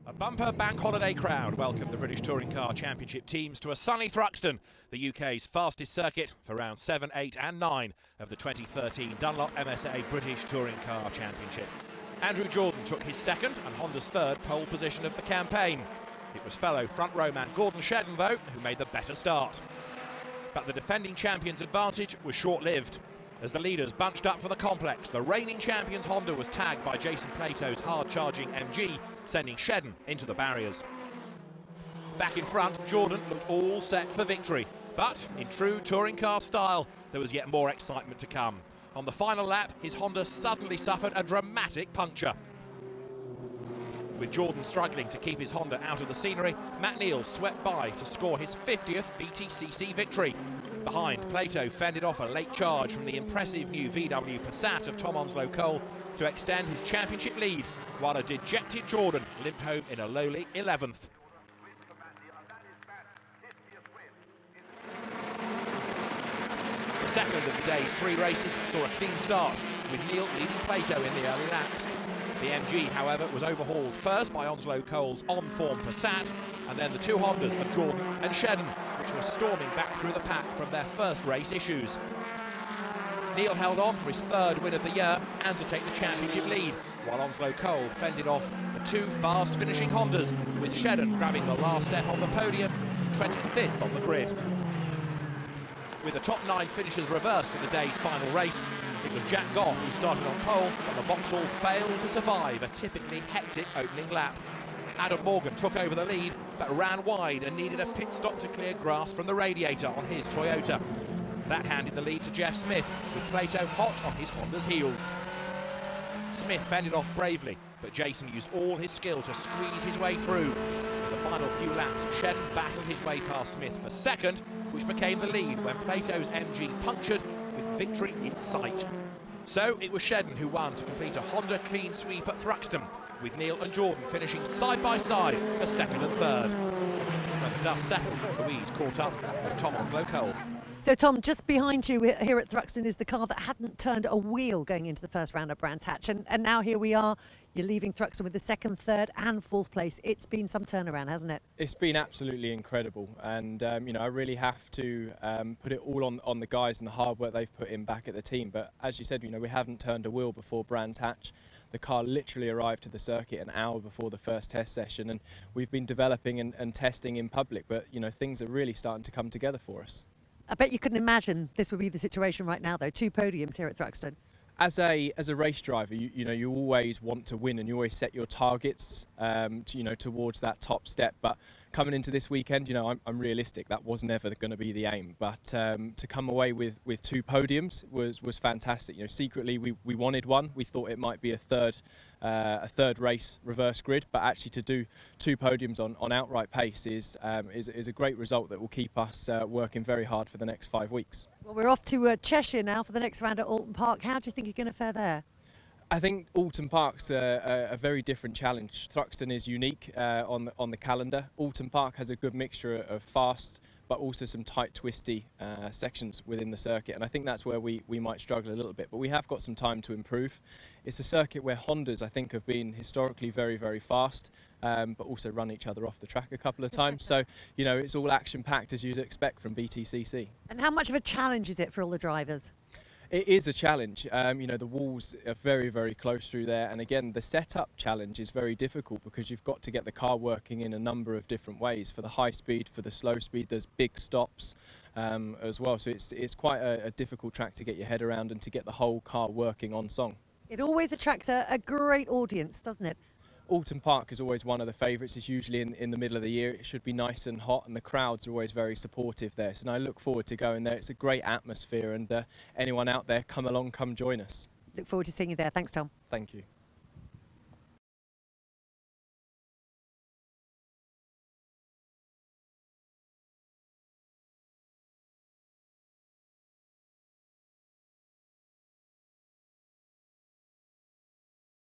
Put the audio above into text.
A bumper bank holiday crowd welcomed the British Touring Car Championship teams to a sunny Thruxton, the UK's fastest circuit for rounds 7, 8 and 9 of the 2013 Dunlop MSA British Touring Car Championship. Andrew Jordan took his second and Honda's third pole position of the campaign. It was fellow front row man Gordon Shedden, though, who made the better start. But the defending champion's advantage was short-lived. As the leaders bunched up for the complex, the reigning champions Honda was tagged by Jason Plato's hard-charging MG, sending Shedden into the barriers. Back in front, Jordan looked all set for victory. But, in true touring car style, there was yet more excitement to come. On the final lap, his Honda suddenly suffered a dramatic puncture. With Jordan struggling to keep his Honda out of the scenery, Matt Neal swept by to score his 50th BTCC victory. Behind, Plato fended off a late charge from the impressive new VW Passat of Tom Onslow Cole to extend his championship lead, while a dejected Jordan limped home in a lowly 11th. The second of the day's three races saw a clean start, with Neal leading Plato in the early laps. The MG, however, was overhauled first by Onslow Cole's on-form Passat, and then the two Hondas of Jordan and Shedden, which were storming back through the pack from their first race issues. Neal held on for his third win of the year and to take the championship lead, while Onslow Cole fended off the two fast-finishing Hondas, with Shedden grabbing the last step on the podium, 25th on the grid. With the top 9 finishers reversed for the day's final race, it was Jack Goff who started on pole, but the Vauxhall failed to survive a typically hectic opening lap. Adam Morgan took over the lead, but ran wide and needed a pit stop to clear grass from the radiator on his Toyota. That handed the lead to Jeff Smith, with Plato hot on his Honda's heels. Smith fended off bravely, but Jason used all his skill to squeeze his way through. In the final few laps, Shedden battled his way past Smith for second, which became the lead when Plato's MG punctured, with victory in sight. So it was Shedden who won to complete a Honda clean sweep at Thruxton, with Neal and Jordan finishing side by side for second and third. When the dust settled, Louise caught up with Tom Onslow Cole. So Tom, just behind you here at Thruxton is the car that hadn't turned a wheel going into the first round of Brands Hatch, and now here we are. You're leaving Thruxton with the second, third and fourth place. It's been some turnaround, hasn't it? It's been absolutely incredible, and you know, I really have to put it all on the guys and the hard work they've put in back at the team. But as you said, you know, we haven't turned a wheel before Brands Hatch. The car literally arrived to the circuit an hour before the first test session, and we've been developing and testing in public, but you know, things are really starting to come together for us. I bet you couldn't imagine this would be the situation right now, though. 2 podiums here at Thruxton. As a race driver, you know, you always want to win, and you always set your targets, you know, towards that top step. But coming into this weekend, you know, I'm realistic. That was never going to be the aim. But to come away with 2 podiums was fantastic. You know, secretly we wanted one. We thought it might be a third race reverse grid, but actually to do 2 podiums on outright pace is a great result that will keep us working very hard for the next 5 weeks. Well, we're off to Cheshire now for the next round at Alton Park. How do you think you're going to fare there? I think Alton Park's a very different challenge. Thruxton is unique on the calendar. Alton Park has a good mixture of fast, but also some tight, twisty sections within the circuit, and I think that's where we might struggle a little bit, but we have got some time to improve. It's a circuit where Hondas, I think, have been historically very, very fast, but also run each other off the track a couple of times. So, you know, it's all action-packed as you'd expect from BTCC. And how much of a challenge is it for all the drivers? It is a challenge. You know, the walls are very, very close through there, and again, the setup challenge is very difficult because you've got to get the car working in a number of different ways. For the high speed, for the slow speed, there's big stops as well. So it's quite a difficult track to get your head around and to get the whole car working on song. It always attracts a great audience, doesn't it? Alton Park is always one of the favourites. It's usually in the middle of the year. It should be nice and hot, and the crowds are always very supportive there. So I look forward to going there. It's a great atmosphere, and anyone out there, come along, come join us. Look forward to seeing you there. Thanks, Tom. Thank you.